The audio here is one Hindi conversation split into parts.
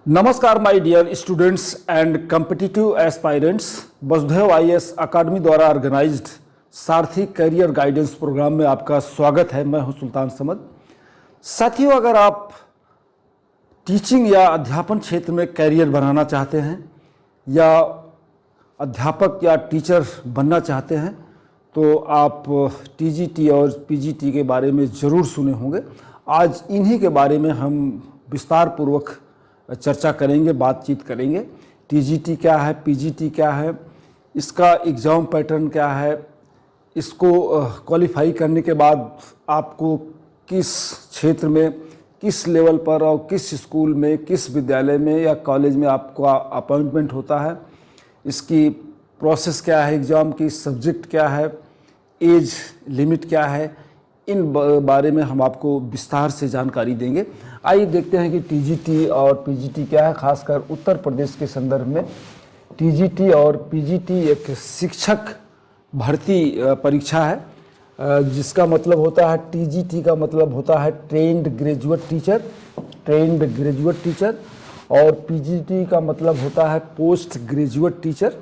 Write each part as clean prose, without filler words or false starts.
नमस्कार my dear students and competitive aspirants. Vasudhaiva IAS academy द्वारा ऑर्गेनाइज्ड सारथी करियर गाइडेंस प्रोग्राम में आपका स्वागत है। मैं हूं सुल्तान समद। साथियों, अगर आप टीचिंग या अध्यापन क्षेत्र में करियर बनाना चाहते हैं या अध्यापक या टीचर बनना चाहते हैं तो आप टीजीटी और पीजीटी के बारे में ज़रूर सुने होंगे। आज इन्हीं के बारे में हम विस्तार पूर्वक चर्चा करेंगे, बातचीत करेंगे। टीजीटी क्या है, पीजीटी क्या है, इसका एग्ज़ाम पैटर्न क्या है, इसको क्वालिफाई करने के बाद आपको किस क्षेत्र में, किस लेवल पर और किस स्कूल में, किस विद्यालय में या कॉलेज में आपको अपॉइंटमेंट होता है, इसकी प्रोसेस क्या है, एग्ज़ाम की सब्जेक्ट क्या है, एज लिमिट क्या है, इन बारे में हम आपको विस्तार से जानकारी देंगे। आइए देखते हैं कि टीजीटी और पीजीटी क्या है। खासकर उत्तर प्रदेश के संदर्भ में टीजीटी और पीजीटी एक शिक्षक भर्ती परीक्षा है, जिसका मतलब होता है, टीजीटी का मतलब होता है ट्रेंड ग्रेजुएट टीचर, और पीजीटी का मतलब होता है पोस्ट ग्रेजुएट टीचर।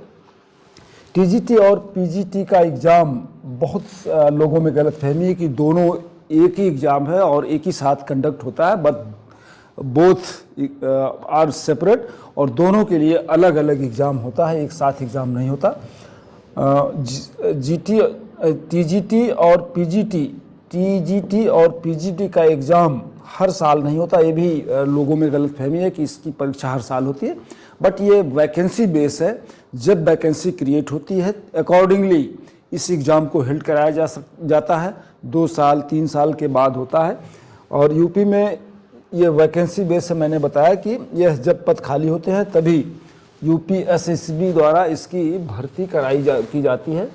टीजीटी और पीजीटी का एग्ज़ाम बहुत लोगों में गलतफहमी है कि दोनों एक ही एग्ज़ाम है और एक ही साथ कंडक्ट होता है, बट बोथ आर सेपरेट, और दोनों के लिए अलग अलग एग्ज़ाम होता है, एक साथ एग्ज़ाम नहीं होता। टीजीटी और पीजीटी का एग्ज़ाम हर साल नहीं होता। ये भी लोगों में गलतफहमी है कि इसकी परीक्षा हर साल होती है, बट ये वैकेंसी बेस है। जब वैकेंसी क्रिएट होती है अकॉर्डिंगली इस एग्ज़ाम को हेल्ड कराया जाता है। 2 साल 3 साल के बाद होता है। और यूपी में ये वैकेंसी बेस से मैंने बताया कि यह जब पद खाली होते हैं तभी यूपीएसएसबी द्वारा इसकी भर्ती की जाती है।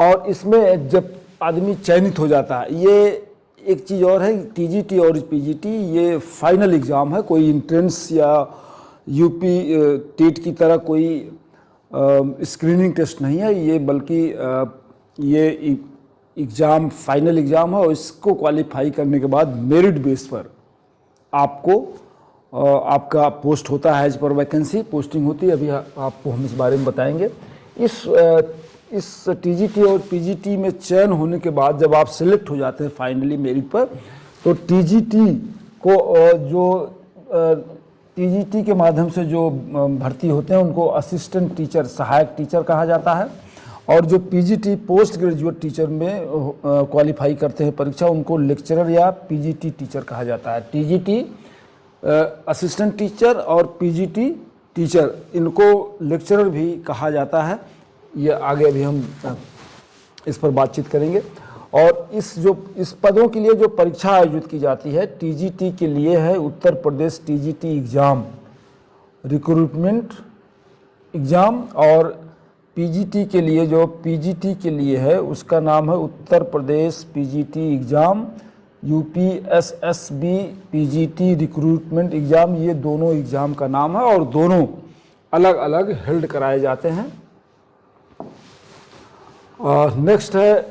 और इसमें जब आदमी चयनित हो जाता है, ये एक चीज़ और है, टीजीटी और पीजीटी ये फाइनल एग्ज़ाम है, कोई इंट्रेंस या यूपी टेट की तरह कोई स्क्रीनिंग टेस्ट नहीं है ये, बल्कि ये एग्ज़ाम फाइनल एग्ज़ाम है। और इसको क्वालिफाई करने के बाद मेरिट बेस पर आपको आपका पोस्ट होता है, एज पर वैकेंसी पोस्टिंग होती है। अभी आपको हम इस बारे में बताएंगे। इस टीजीटी और पीजीटी में चयन होने के बाद जब आप सिलेक्ट हो जाते हैं फाइनली मेरिट पर, तो टीजीटी को टीजीटी के माध्यम से जो भर्ती होते हैं उनको असिस्टेंट टीचर, सहायक टीचर कहा जाता है। और जो पीजीटी पोस्ट ग्रेजुएट टीचर में क्वालिफाई करते हैं परीक्षा, उनको लेक्चरर या पीजीटी टीचर कहा जाता है। टीजीटी असिस्टेंट टीचर और पीजीटी टीचर, इनको लेक्चरर भी कहा जाता है। ये आगे अभी हम इस पर बातचीत करेंगे। और इस पदों के लिए जो परीक्षा आयोजित की जाती है, टीजीटी के लिए है उत्तर प्रदेश टीजीटी एग्ज़ाम रिक्रूटमेंट एग्ज़ाम, और पीजीटी के लिए जो पीजीटी के लिए है उसका नाम है Uttar Pradesh PGT exam, UPSSB PGT recruitment exam. ये दोनों एग्ज़ाम का नाम है और दोनों अलग अलग हेल्ड कराए जाते हैं। नेक्स्ट है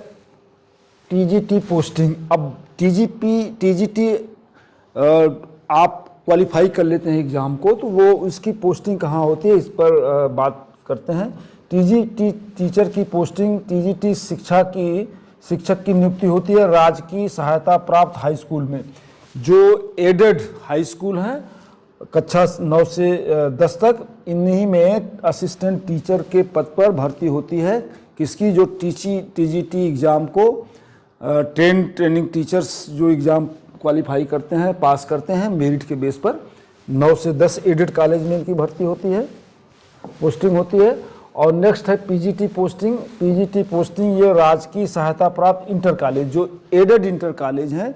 टीजीटी पोस्टिंग। अब टीजीटी आप क्वालिफाई कर लेते हैं एग्ज़ाम को, तो वो उसकी पोस्टिंग कहाँ होती है, इस पर बात करते हैं। टीजीटी टीचर की पोस्टिंग, टीजीटी शिक्षक की नियुक्ति होती है राजकीय सहायता प्राप्त हाई स्कूल में। जो एडेड हाई स्कूल हैं कक्षा 9 से 10 तक, इन्हीं में असिस्टेंट टीचर के पद पर भर्ती होती है। किसकी? जो टीजीटी एग्ज़ाम को ट्रेनिंग टीचर्स जो एग्ज़ाम क्वालिफाई करते हैं, पास करते हैं मेरिट के बेस पर। 9 से 10 एडेड कॉलेज में इनकी भर्ती होती है, पोस्टिंग होती है। और नेक्स्ट है पीजीटी पोस्टिंग। पीजीटी पोस्टिंग ये राजकीय सहायता प्राप्त इंटर कॉलेज, जो एडेड इंटर कॉलेज हैं,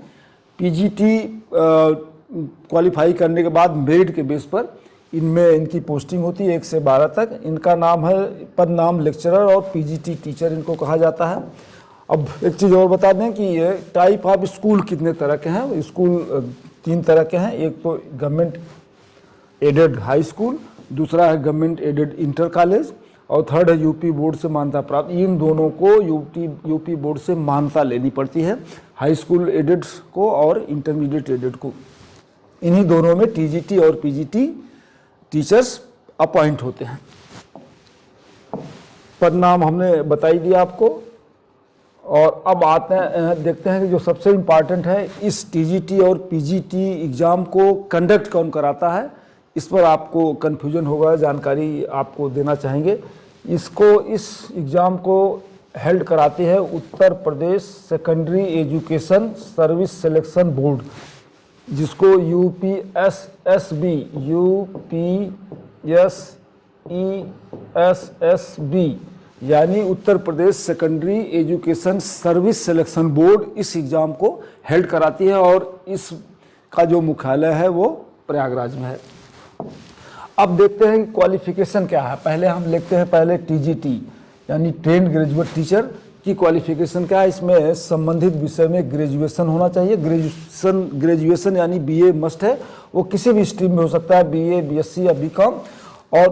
पीजीटी क्वालिफाई करने के बाद मेरिट के बेस पर इनमें इनकी पोस्टिंग होती है 1 से 12 तक। इनका नाम है, पद नाम लेक्चरर और पीजीटी टीचर इनको कहा जाता है। अब एक चीज़ और बता दें कि ये टाइप ऑफ स्कूल कितने तरह के हैं। स्कूल 3 तरह के हैं। एक तो गवर्नमेंट एडेड हाई स्कूल, दूसरा है गवर्नमेंट एडेड इंटर कॉलेज, और थर्ड है यूपी बोर्ड से मान्यता प्राप्त। इन दोनों को यूपी बोर्ड से मान्यता लेनी पड़ती है, हाई स्कूल एडेड को और इंटरमीडिएट एडेड को। इन्हीं दोनों में टीजीटी और पीजीटी टीचर्स अपॉइंट होते हैं। पद नाम हमने बताई दिया आपको। और अब आते हैं, देखते हैं कि जो सबसे इम्पॉर्टेंट है, इस टीजीटी और पीजीटी एग्ज़ाम को कंडक्ट कौन कराता है। इस पर आपको कन्फ्यूजन होगा, जानकारी आपको देना चाहेंगे। इस एग्ज़ाम को हेल्ड कराते हैं Uttar Pradesh secondary education service selection board, जिसको यूपीएसईएसएसबी यानी Uttar Pradesh secondary education service selection board इस एग्ज़ाम को हेल्ड कराती है और इसका जो मुख्यालय है वो प्रयागराज में है। अब देखते हैं कि क्वालिफिकेशन क्या है। पहले हम लिखते हैं पहले टीजीटी यानी ट्रेंड ग्रेजुएट टीचर की क्वालिफिकेशन क्या है। इसमें संबंधित विषय में ग्रेजुएशन होना चाहिए। ग्रेजुएशन यानी बीए मस्ट है, वो किसी भी स्ट्रीम में हो सकता है, बीए, बीएससी या बीकॉम। और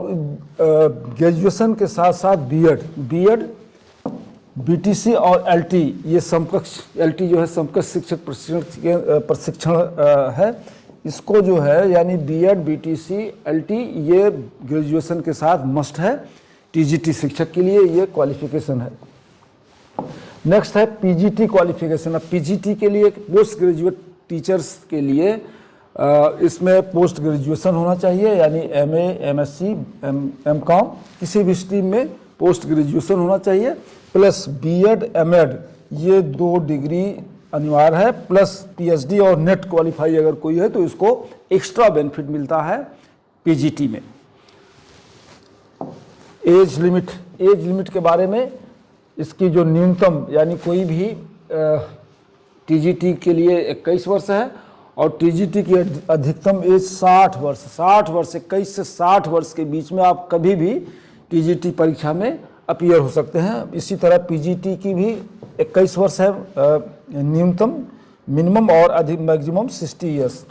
ग्रेजुएशन के साथ साथ बीएड, बीटीसी और एलटी, ये समकक्ष, एलटी जो है समकक्ष शिक्षक प्रशिक्षण है। इसको जो है यानी बीएड, बीटीसी, एलटी, ये ग्रेजुएशन के साथ मस्ट है टीजीटी शिक्षक के लिए, ये क्वालिफिकेशन है। नेक्स्ट है पीजीटी क्वालिफिकेशन। अब पीजीटी के लिए पोस्ट ग्रेजुएट टीचर्स के लिए इसमें पोस्ट ग्रेजुएशन होना चाहिए, यानी एमए, एमएससी, एमकॉम, किसी भी स्ट्रीम में पोस्ट ग्रेजुएशन होना चाहिए, प्लस बीएड, एमएड, ये 2 डिग्री अनिवार्य है, प्लस पीएचडी और नेट क्वालिफाई अगर कोई है तो इसको एक्स्ट्रा बेनिफिट मिलता है पीजीटी में। एज लिमिट के बारे में, इसकी जो न्यूनतम यानी कोई भी टीजीटी के लिए 21 वर्ष है और टीजीटी की अधिकतम एज 60 वर्ष, 21 से 60 वर्ष के बीच में आप कभी भी टीजीटी परीक्षा में अपीयर हो सकते हैं। इसी तरह पीजीटी की भी 21 वर्ष है न्यूनतम, मिनिमम और अधिक मैक्सिमम 60 ईयर्स।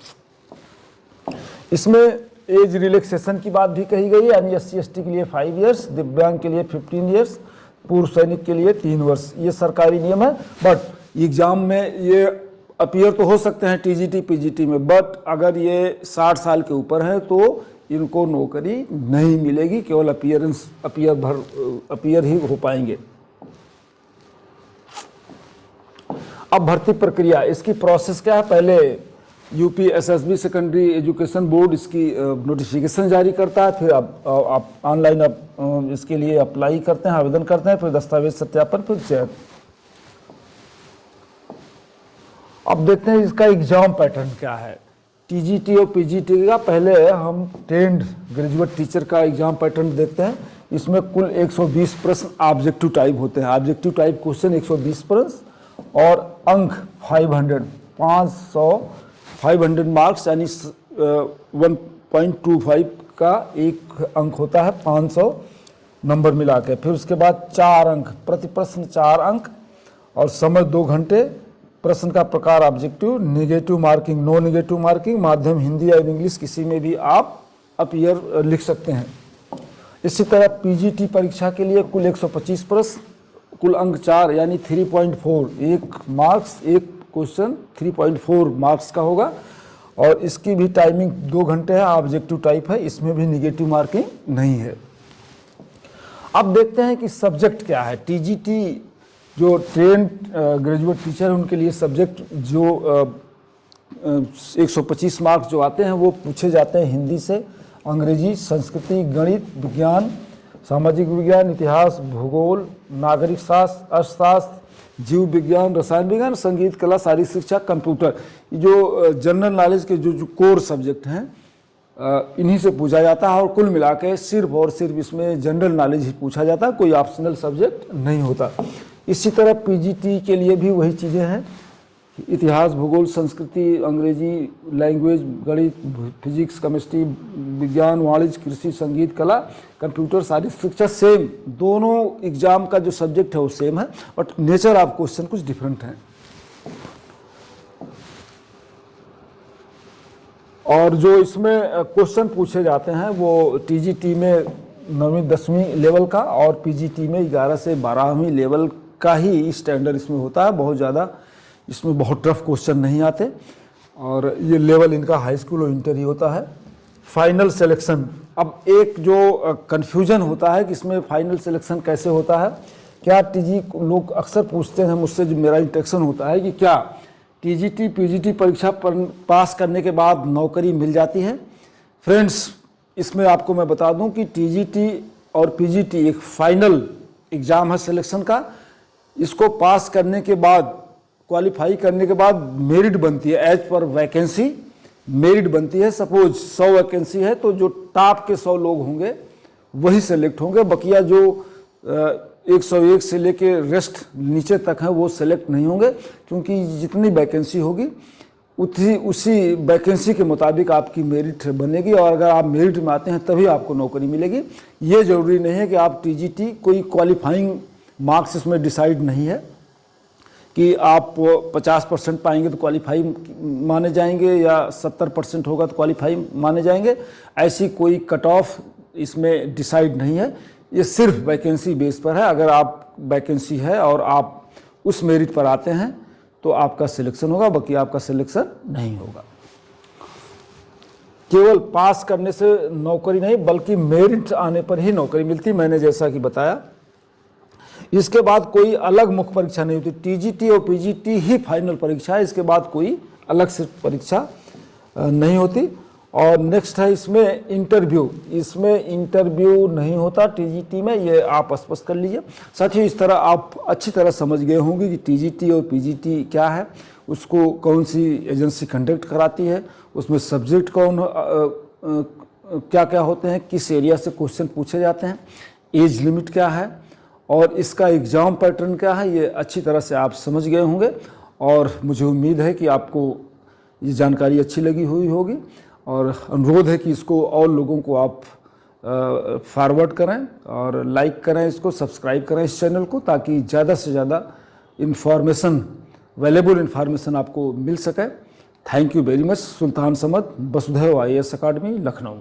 इसमें एज रिलैक्सेशन की बात भी कही गई है, यानी SC/ST के लिए 5 ईयर्स, दिव्यांग के लिए 15 ईयर्स, पूर्व सैनिक के लिए 3 वर्ष। ये सरकारी नियम है, बट एग्जाम में ये अपीयर तो हो सकते हैं टीजीटी पीजीटी में, बट अगर ये 60 साल के ऊपर है तो इनको नौकरी नहीं मिलेगी, केवल अपीयर ही हो पाएंगे। अब भर्ती प्रक्रिया, इसकी प्रोसेस क्या है। पहले यूपीएसएसबी सेकेंडरी एजुकेशन बोर्ड इसकी नोटिफिकेशन जारी करता है, फिर आप ऑनलाइन इसके लिए अप्लाई करते हैं, आवेदन करते हैं, फिर दस्तावेज सत्यापन, फिर चयन। अब देखते हैं इसका एग्जाम पैटर्न क्या है टीजीटी और पीजीटी का। पहले हम ट्रेंड ग्रेजुएट टीचर का एग्जाम पैटर्न देखते हैं। इसमें कुल 120 प्रश्न ऑब्जेक्टिव टाइप होते हैं। ऑब्जेक्टिव टाइप क्वेश्चन 120 प्रश्न और अंक 500 मार्क्स यानी 1.25 का एक अंक होता है, 500 नंबर मिला के। फिर उसके बाद 4 अंक, प्रति प्रश्न 4 अंक और समय 2 घंटे। प्रश्न का प्रकार objective, negative marking, no negative marking, माध्यम हिंदी या इंग्लिश, किसी में भी आप अपीयर लिख सकते हैं। इसी तरह पीजीटी परीक्षा के लिए कुल 125 प्रश्न, कुल अंक 4 यानी 3.4, एक मार्क्स एक क्वेश्चन 3.4 मार्क्स का होगा और इसकी भी टाइमिंग 2 घंटे है, ऑब्जेक्टिव टाइप है, इसमें भी नेगेटिव मार्किंग नहीं है। अब देखते हैं कि सब्जेक्ट क्या है। टीजीटी जो ट्रेंड ग्रेजुएट टीचर है उनके लिए सब्जेक्ट जो 125 मार्क्स जो आते हैं वो पूछे जाते हैं हिंदी से, अंग्रेजी, संस्कृति, गणित, विज्ञान, सामाजिक विज्ञान, इतिहास, भूगोल, नागरिक शास्त्र, अर्थशास्त्र, जीव विज्ञान, रसायन विज्ञान, संगीत, कला, शारीरिक शिक्षा, कंप्यूटर। जो जनरल नॉलेज के जो कोर सब्जेक्ट हैं इन्हीं से पूछा जाता है और कुल मिला के सिर्फ और सिर्फ इसमें जनरल नॉलेज ही पूछा जाता है, कोई ऑप्शनल सब्जेक्ट नहीं होता। इसी तरह पीजीटी के लिए भी वही चीज़ें हैं, इतिहास, भूगोल, संस्कृति, अंग्रेजी लैंग्वेज, गणित, फिजिक्स, केमिस्ट्री, विज्ञान, वाणिज्य, कृषि, संगीत, कला, कंप्यूटर, शारीरिक शिक्षा, सेम। दोनों एग्जाम का जो सब्जेक्ट है वो सेम है, बट नेचर ऑफ क्वेश्चन कुछ डिफरेंट है। और जो इसमें क्वेश्चन पूछे जाते हैं वो टीजीटी में 9वीं 10वीं लेवल का और पीजीटी में 11 से 12वीं लेवल का ही स्टैंडर्ड इसमें होता है। बहुत ज़्यादा इसमें बहुत टफ क्वेश्चन नहीं आते। और ये लेवल इनका हाई स्कूल और इंटर ही होता है। फाइनल सिलेक्शन, अब एक जो कन्फ्यूजन होता है कि इसमें फाइनल सिलेक्शन कैसे होता है, क्या टीजी लोग अक्सर पूछते हैं मुझसे, जो मेरा इंटरेक्शन होता है कि क्या टीजीटी पीजीटी परीक्षा पास करने के बाद नौकरी मिल जाती है। फ्रेंड्स, इसमें आपको मैं बता दूं कि टीजीटी और पीजीटी एक फाइनल एग्ज़ाम है सिलेक्शन का। इसको पास करने के बाद, क्वालिफाई करने के बाद मेरिट बनती है, एज पर वैकेंसी मेरिट बनती है। सपोज 100 वैकेंसी है तो जो टॉप के 100 लोग होंगे वही सेलेक्ट होंगे, बकिया जो 101 से लेके रेस्ट नीचे तक है वो सेलेक्ट नहीं होंगे, क्योंकि जितनी वैकेंसी होगी उसी वैकेंसी के मुताबिक आपकी मेरिट बनेगी, और अगर आप मेरिट में आते हैं तभी आपको नौकरी मिलेगी। ये ज़रूरी नहीं है कि आप टीजीटी, कोई क्वालिफाइंग मार्क्स इसमें डिसाइड नहीं है कि आप 50% पाएंगे तो क्वालिफाई माने जाएंगे या 70% होगा तो क्वालिफाई माने जाएंगे। ऐसी कोई कट ऑफ इसमें डिसाइड नहीं है, ये सिर्फ वैकेंसी बेस पर है। अगर आप वैकेंसी है और आप उस मेरिट पर आते हैं तो आपका सिलेक्शन होगा, बाकी आपका सिलेक्शन नहीं होगा। केवल पास करने से नौकरी नहीं बल्कि मेरिट आने पर ही नौकरी मिलती, मैंने जैसा कि बताया। इसके बाद कोई अलग मुख्य परीक्षा नहीं होती, टीजीटी और पीजीटी ही फाइनल परीक्षा है, इसके बाद कोई अलग से परीक्षा नहीं होती। और नेक्स्ट है इसमें इंटरव्यू, इसमें इंटरव्यू नहीं होता टीजीटी में, ये आप स्पष्ट कर लीजिए। साथियों, इस तरह आप अच्छी तरह समझ गए होंगे कि टीजीटी और पीजीटी क्या है, उसको कौन सी एजेंसी कंडक्ट कराती है, उसमें सब्जेक्ट कौन क्या क्या होते हैं, किस एरिया से क्वेश्चन पूछे जाते हैं, एज लिमिट क्या है और इसका एग्ज़ाम पैटर्न क्या है, ये अच्छी तरह से आप समझ गए होंगे। और मुझे उम्मीद है कि आपको ये जानकारी अच्छी लगी हुई होगी, और अनुरोध है कि इसको और लोगों को आप फॉरवर्ड करें और लाइक करें, इसको सब्सक्राइब करें इस चैनल को, ताकि ज़्यादा से ज़्यादा इन्फॉर्मेशन, वैल्यूएबल इन्फॉर्मेशन आपको मिल सके। Thank you very much. Sultan Samad, Vasudhaiva IAS academy, Lucknow.